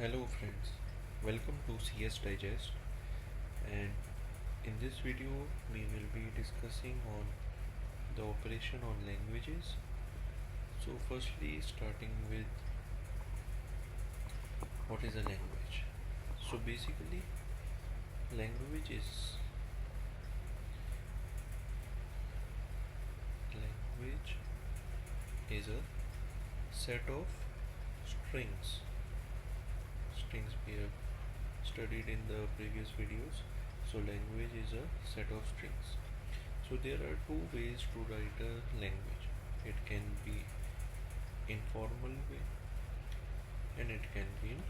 Hello friends, welcome to CS Digest, and in this video we will be discussing on the operation on languages. So firstly, starting with what is a language. So basically language is a set of strings. Strings we have studied in the previous videos. So language is a set of strings. So there are two ways to write a language. It can be informal way and it can be in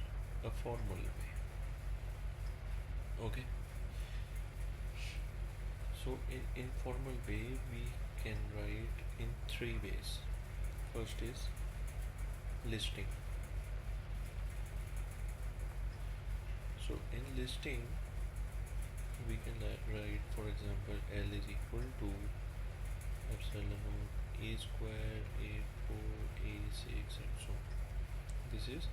a formal way. Okay. So in informal way we can write in three ways. First is listing. So in listing we can write, for example, L is equal to epsilon naught a square a4 a6 and so on. This is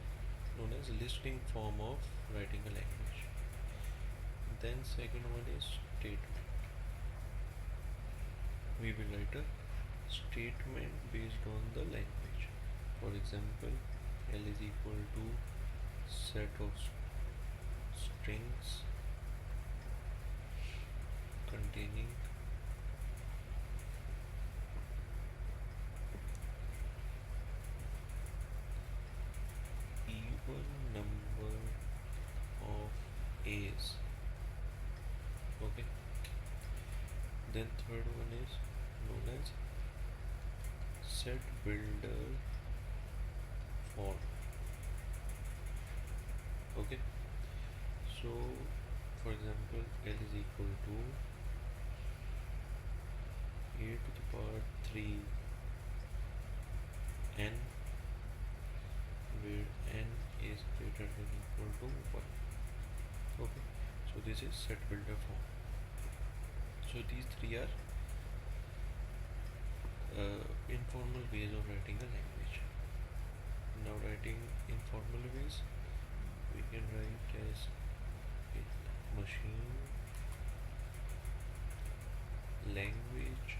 known as listing form of writing a language. Then second one is statement. We will write a statement based on the language. For example, L is equal to set of strings containing even number of A's. Okay. Then third one is known as set builder form. Okay. So for example, L is equal to a to the power 3 n, where n is greater than equal to 1. Okay, so this is set builder form. So these three are informal ways of writing a language. Now writing informal ways, we can write as machine language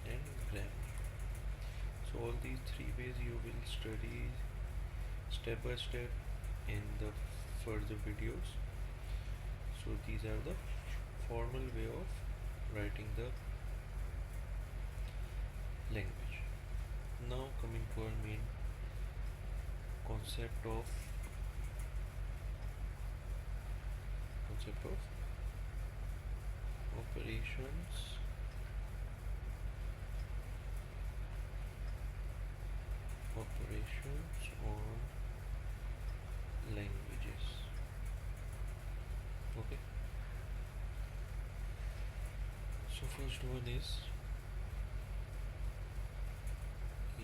and grammar. So all these three ways you will study step by step in the further videos. So these are the formal way of writing the language. Now coming to our main concept of operations on languages. Okay, so first one is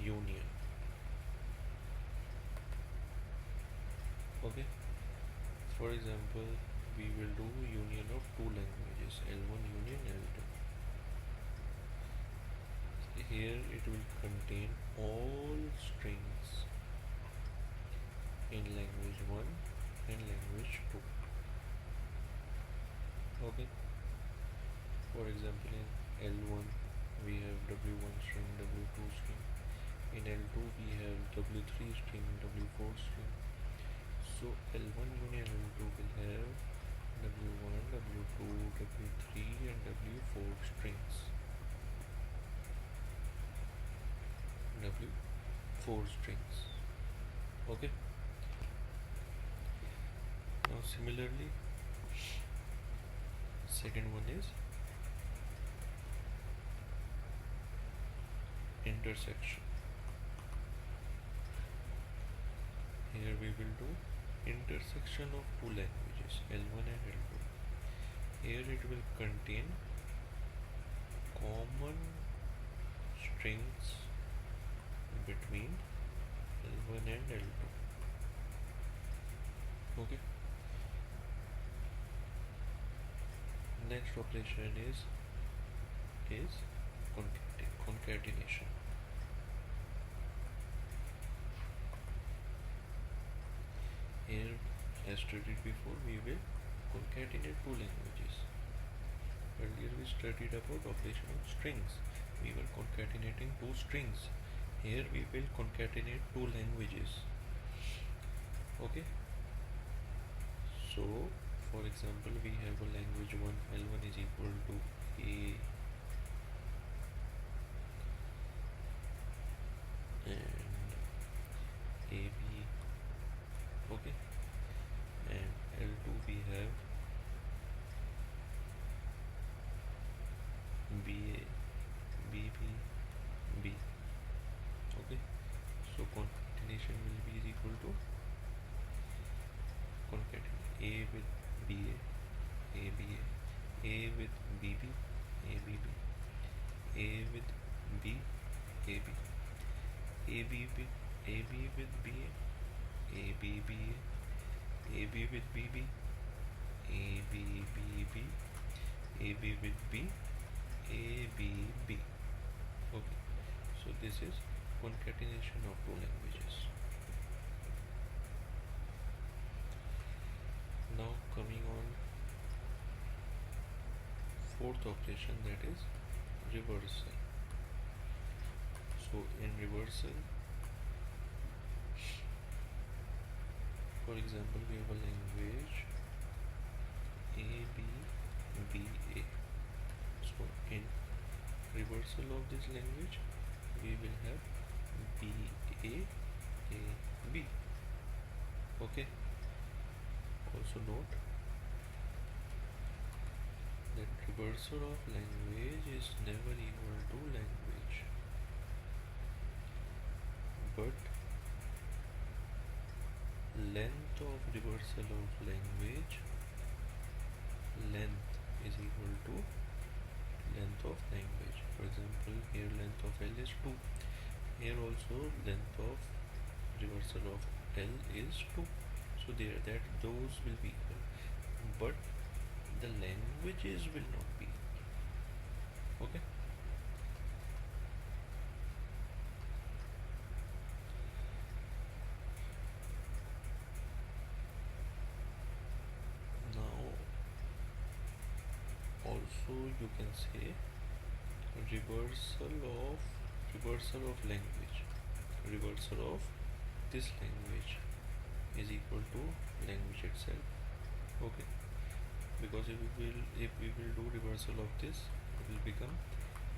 union. Okay, for example, we will do union of two languages, L1 union L2. Here it will contain all strings in language 1 and language 2. Okay, for example, in L1 we have W1 string, W2 string. In L2 we have W3 string, W4 string. So L1 union L2 will have W1, W2, W3 and W4 strings. W4 strings. Okay. Now similarly, second one is intersection. Here we will do intersection of two languages, L1 and L2. Here it will contain common strings between L1 and L2. Okay. Next operation is concatenation. As studied before, we will concatenate two languages. Earlier we studied about operation of strings. We were concatenating two strings. Here we will concatenate two languages. Okay. So, for example, we have a language 1, L1 is equal to A and AB. Okay. And L2 we have BA, BB, B. Okay. So concatenation will be is equal to concatenate A with BA, ABA, A with BB, ABB, A with B, AB, AB with AB with BA, ABB, AB with BB, ABBB, AB with B, ABB. Okay, so this is concatenation of two languages. Now coming on fourth operation, that is reversal. So in reversal, for example, we have a language ABBA. So in reversal of this language, we will have BAAB. Okay. Also note that reversal of language is never equal to language, but length of reversal of language, length is equal to length of language. For example, here length of L is 2. Here also length of reversal of L is 2. So there that those will be equal, but the languages will not be equal. Okay. Now also you can say reversal of language, reversal of this language is equal to language itself. Okay, because if we will do reversal of this, it will become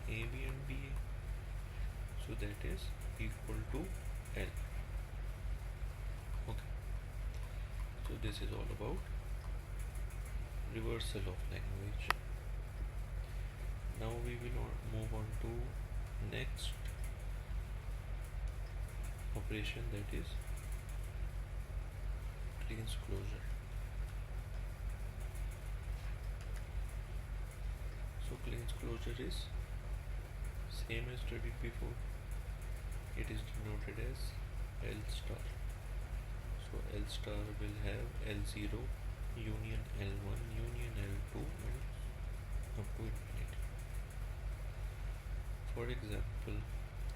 AB and BA, so that is equal to L. Okay, so this is all about reversal of language. Now we will move on to next operation, that is clause closure. So clause closure is same as studied before. It is denoted as L star. So L star will have L0 union L1 union L2 and up to infinity. For example,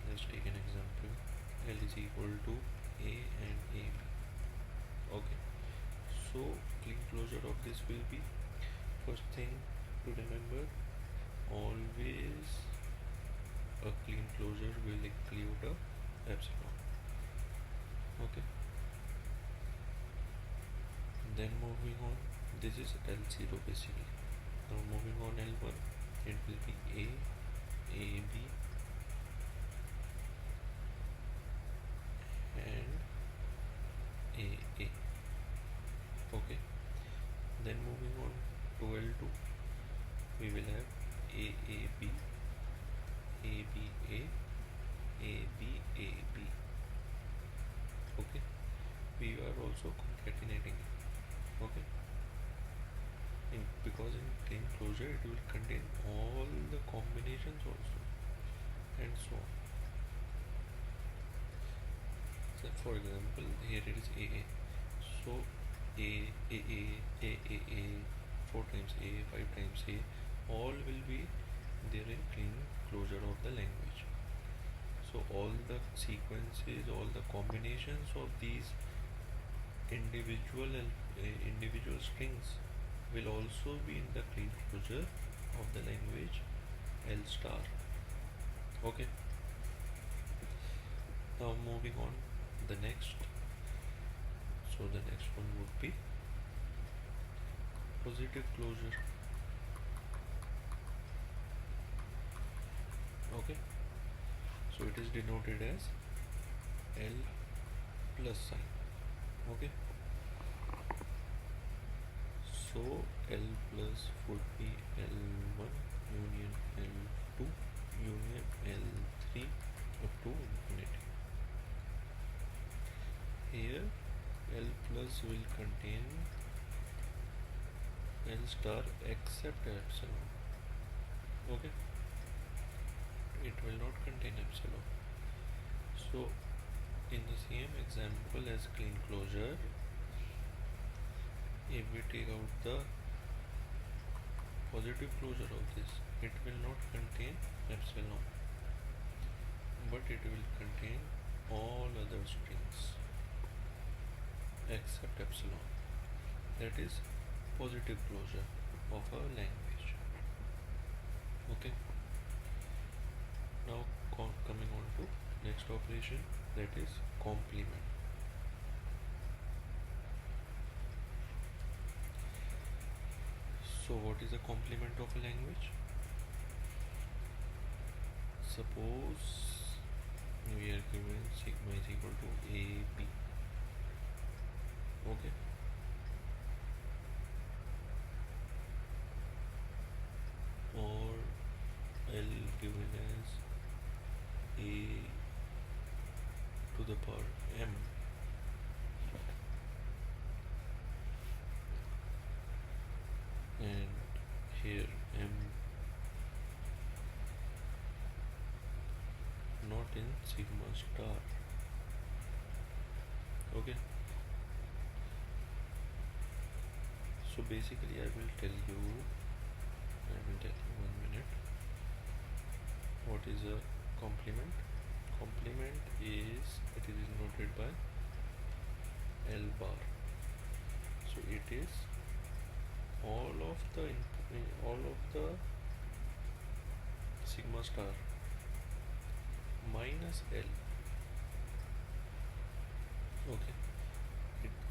let's take an example. L is equal to A and AB. Okay, so clean closure of this will be, first thing to remember, always a clean closure will include a epsilon. Okay, then moving on, this is L0 basically. Now moving on L1, it will be A, AB and AA. Okay, then moving on to L2, we will have AAB, ABA, ABAB. Okay, we are also concatenating it. Okay, because in clean closure it will contain all the combinations also and so on. So for example, here it is AA, so AAA 4 times A, 5 times A, all will be there in clean closure of the language. So all the sequences, all the combinations of these individual strings will also be in the clean closure of the language L star. Okay, now moving on the next. So the next one would be positive closure. Okay, so it is denoted as L plus sign. Okay, so L plus would be L1 union L2 union L3 up to infinity. Here L plus will contain L star except epsilon. Okay, it will not contain epsilon. So in the same example as clean closure, if we take out the positive closure of this, it will not contain epsilon, but it will contain all other strings except epsilon. That is positive closure of our language. Okay, now coming on to next operation, that is complement. So what is a complement of a language? Suppose we are given sigma is equal to AB. Okay, or L given as A to the power M, and here M not in sigma star. Okay, so basically I will tell you 1 minute what is a complement. Complement is, it is denoted by L bar. So it is all of the sigma star minus L. Okay,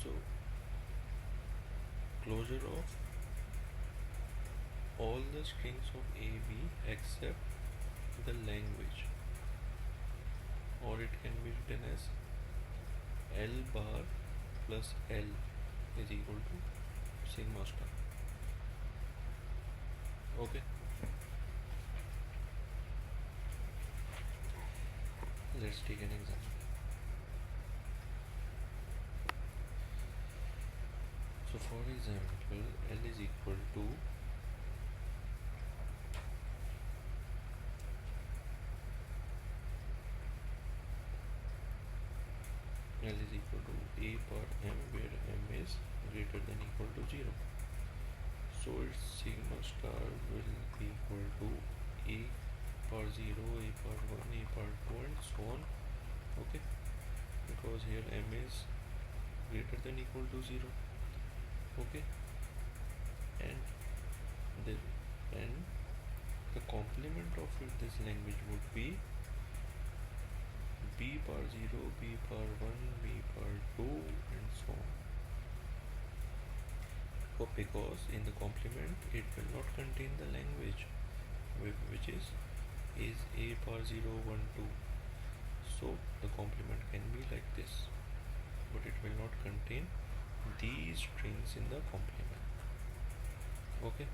so closure of all the strings of AB except the language, or it can be written as L bar plus L is equal to sigma star. Okay, let's take an example. So for example, L is equal to L is equal to A per M, where M is greater than equal to 0. So its sigma star will be equal to A per 0, A per 1, A per 2 and so on. Okay, because here M is greater than equal to 0. Okay, and the complement of this language would be B per 0, B per 1, B per 2 and so on. So because in the complement it will not contain the language which is A per 0, 1, 2. So the complement can be like this, but it will not contain these strings in the complement. Okay,